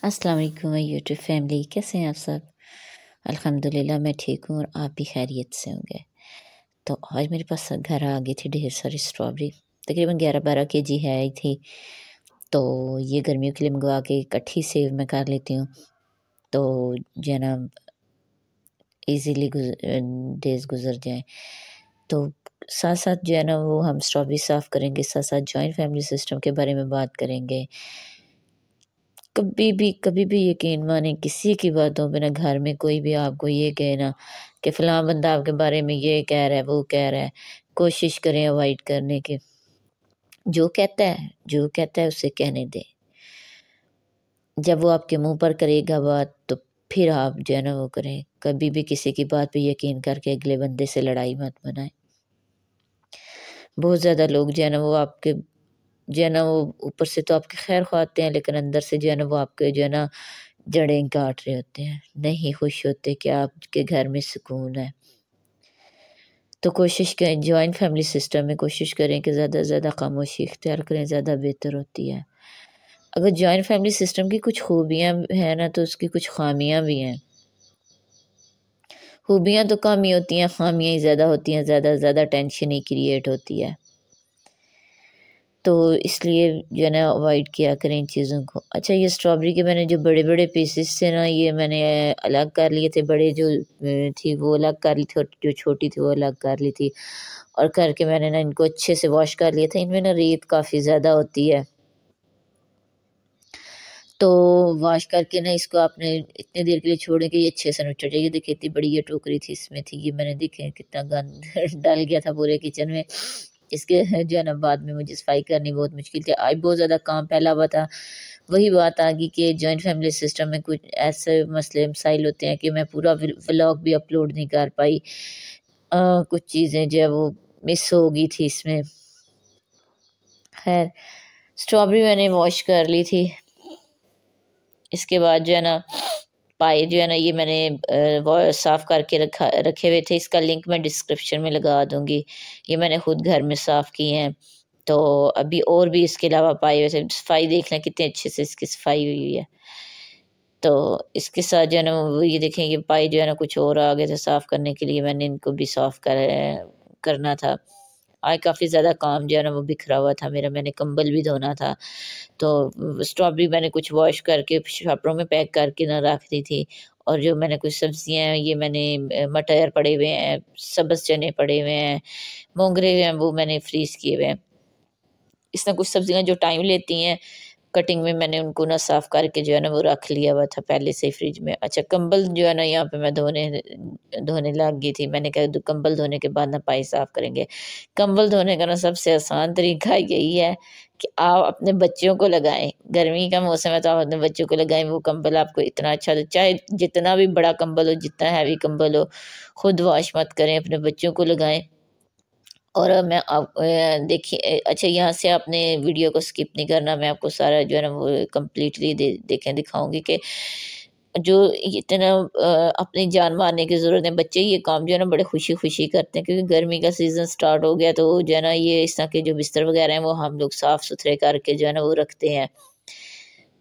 अस्सलाम वालेकुम my YouTube family, कैसे हैं आप सब। अल्हम्दुलिल्लाह मैं ठीक हूँ और आप भी खैरियत से होंगे। तो आज मेरे पास घर आ गई थी ढेर सारी स्ट्रॉबेरी, तकरीबन 11-12 केजी है आई थी। तो ये गर्मियों के लिए मंगवा के इकट्ठी सेव मैं कर लेती हूँ, तो जो है ना ईज़िली डेज़ गुज़र जाएँ। तो साथ साथ जो है ना वो हम स्ट्रॉबेरी साफ़ करेंगे, साथ साथ जॉइंट फैमिली सिस्टम के बारे में बात करेंगे। कभी भी यकीन माने किसी की बातों पे ना, घर में कोई भी आपको ये कहे ना कि फ़लाँ बंदा आपके बारे में ये कह रहा है, वो कह रहा है, कोशिश करें अवॉइड करने की। जो कहता है उसे कहने दें। जब वो आपके मुँह पर करेगा बात तो फिर आप जो है ना वो करें। कभी भी किसी की बात पे यकीन करके अगले बंदे से लड़ाई मत बनाएँ। बहुत ज़्यादा लोग जो है ना वो आपके जो है ना वो ऊपर से तो आपके खैर ख़्वाह हैं, लेकिन अंदर से जो है ना वो आपके जो है ना जड़ें काट रहे होते हैं, नहीं खुश होते कि आपके घर में सुकून है। तो कोशिश करें जॉइंट फैमिली सिस्टम में कोशिश करें कि ज़्यादा से ज़्यादा खामोशी इख्तियार करें, ज़्यादा बेहतर होती है। अगर जॉइंट फैमिली सिस्टम की कुछ खूबियाँ हैं ना, तो उसकी कुछ ख़ामियाँ भी हैं। खूबियाँ तो कम ही होती हैं, ख़ामियाँ ही ज़्यादा होती हैं, ज़्यादा से ज़्यादा टेंशन ही क्रिएट होती है। तो इसलिए जो है ना अवॉइड किया करें इन चीज़ों को। अच्छा, ये स्ट्रॉबेरी के मैंने जो बड़े-बड़े पीसेस थे ना, ये मैंने अलग कर लिए थे। बड़े जो थी वो अलग कर ली थी और जो छोटी थी वो अलग कर ली थी। और करके मैंने ना इनको अच्छे से वॉश कर लिया था। इनमें ना रेत काफ़ी ज़्यादा होती है। तो वॉश करके ना इसको आपने इतनी देर के लिए छोड़ें कि ये अच्छे से नुचड़ जाए। ये देखिए इतनी बड़ी ये टोकरी थी, इसमें थी ये, मैंने देखे कितना गंद डल गया था पूरे किचन में। इसके जो है ना बाद में मुझे सफाई करनी बहुत मुश्किल थी। आज बहुत ज़्यादा काम फैला हुआ था। वही बात आ गई कि जॉइंट फैमिली सिस्टम में कुछ ऐसे मसले मसाइल होते हैं कि मैं पूरा व्लॉग भी अपलोड नहीं कर पाई। कुछ चीज़ें जो है वो मिस हो गई थी इसमें। खैर, स्ट्रॉबेरी मैंने वॉश कर ली थी। इसके बाद जो है ना पाए जो है ना ये मैंने वो साफ़ करके रखे हुए थे। इसका लिंक मैं डिस्क्रिप्शन में लगा दूँगी। ये मैंने खुद घर में साफ़ किए हैं। तो अभी और भी इसके अलावा पाए हुए थे। सफाई देख लें कितने अच्छे से इसकी सफाई हुई हुई है। तो इसके साथ जो है ना वो ये देखें ये पाए जो है ना कुछ और आ गए थे साफ़ करने के लिए, मैंने इनको भी साफ़ करना था। आज काफ़ी ज़्यादा काम जो है ना वो बिखरा हुआ था मेरा, मैंने कंबल भी धोना था। तो स्ट्रॉबेरी मैंने कुछ वॉश करके शॉपरों में पैक करके ना रख दी थी। और जो मैंने कुछ सब्जियां हैं ये मैंने मटर पड़े हुए हैं, सब्ज़ चने पड़े हुए हैं, मोंगरे हैं वो मैंने फ्रीज़ किए हुए हैं। इस तरह कुछ सब्जियां जो टाइम लेती हैं कटिंग में, मैंने उनको ना साफ़ करके जो है ना वो रख लिया हुआ था पहले से ही फ्रिज में। अच्छा, कंबल जो है ना यहाँ पे मैं धोने लग गई थी। मैंने कहा कंबल धोने के बाद ना पाई साफ़ करेंगे। कंबल धोने का ना सबसे आसान तरीका यही है कि आप अपने बच्चों को लगाएँ। गर्मी का मौसम है तो आप अपने बच्चों को लगाएँ, वो कंबल आपको इतना अच्छा, चाहे जितना भी बड़ा कंबल हो, जितना हैवी कंबल हो, खुद वॉश मत करें, अपने बच्चों को लगाएँ। और मैं आप देखिए अच्छा, यहाँ से आपने वीडियो को स्किप नहीं करना, मैं आपको सारा जो है ना वो कंप्लीटली दिखाऊँगी कि जो इतना अपनी जान मारने की ज़रूरत है। बच्चे ये काम जो है ना बड़े खुशी-खुशी करते हैं, क्योंकि गर्मी का सीज़न स्टार्ट हो गया तो जो है ना ये इस तरह के जो बिस्तर वग़ैरह हैं वो हम लोग साफ़-सुथरे करके जो है ना वो रखते हैं।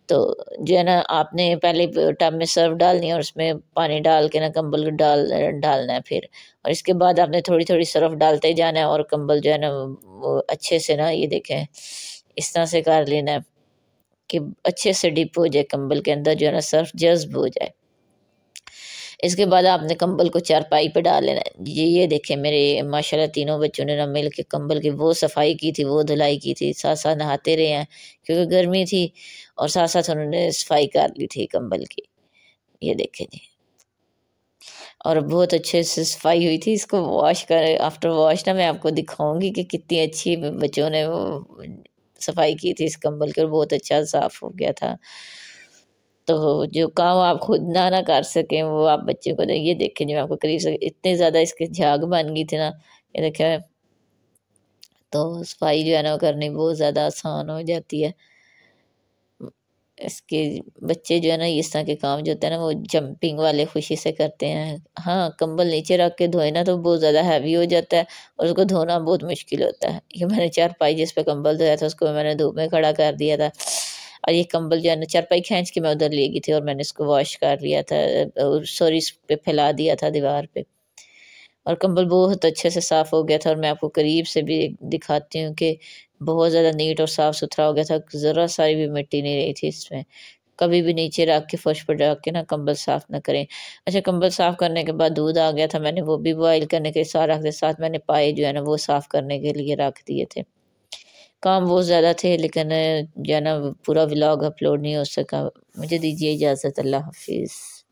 तो जो है ना आपने पहले टब में सर्फ़ डालनी है और उसमें पानी डाल के ना कंबल डालना है फिर। और इसके बाद आपने थोड़ी-थोड़ी सर्फ़ डालते जाना है और कंबल जो है ना वो अच्छे से ना ये देखें इस तरह से कर लेना है कि अच्छे से डिप हो जाए कंबल के अंदर, जो है ना सर्फ़ जज़्ब हो जाए। इसके बाद आपने कंबल को चारपाई पे डाल लेना है। ये देखें मेरे माशाल्लाह तीनों बच्चों ने ना मिल के कंबल की वो सफाई की थी, वो धुलाई की थी, साथ-साथ नहाते रहे हैं क्योंकि गर्मी थी, और साथ-साथ उन्होंने सफाई कर ली थी कंबल की। ये देखें जी, और बहुत अच्छे से सफाई हुई थी। इसको वॉश कर आफ्टर वॉश ना मैं आपको दिखाऊँगी कि कितनी अच्छी बच्चों ने वो सफाई की थी इस कंबल की, और बहुत अच्छा साफ़ हो गया था। तो जो काम आप खुद ना कर सकें वो आप बच्चे को दें। ये देखें जो मैं आपको करीब से इतने ज़्यादा इसके झाग बन गई थी ना, ये देखें। तो सफाई जो है ना वो करनी बहुत ज़्यादा आसान हो जाती है। इसके बच्चे जो है ना इस तरह के काम जो होते हैं ना वो जंपिंग वाले खुशी से करते हैं। हाँ, कंबल नीचे रख के धोए ना तो बहुत ज़्यादा हैवी हो जाता है और उसको धोना बहुत मुश्किल होता है। ये मैंने चारपाई जिस पे कंबल धोया था उसको मैंने धूप में खड़ा कर दिया था। और ये कंबल जो है ना चारपाई खींच के मैं उधर ले गई थी और मैंने इसको वॉश कर लिया था, सॉरी इस पे फैला दिया था दीवार पे, और कंबल बहुत अच्छे से साफ़ हो गया था। और मैं आपको करीब से भी दिखाती हूँ कि बहुत ज़्यादा नीट और साफ़ सुथरा हो गया था, ज़रा सारी भी मिट्टी नहीं रही थी इसमें। कभी भी नीचे रख के फर्श पर रख के ना कंबल साफ़ ना करें। अच्छा, कंबल साफ़ करने के बाद दूध आ गया था, मैंने वो भी बॉयल करने के साथ रख दिया, साथ मैंने पाए जो है ना वो साफ़ करने के लिए रख दिए थे। काम बहुत ज़्यादा थे लेकिन जो है ना पूरा व्लॉग अपलोड नहीं हो सका। मुझे दीजिए इजाज़त, अल्लाह हाफ़िज़।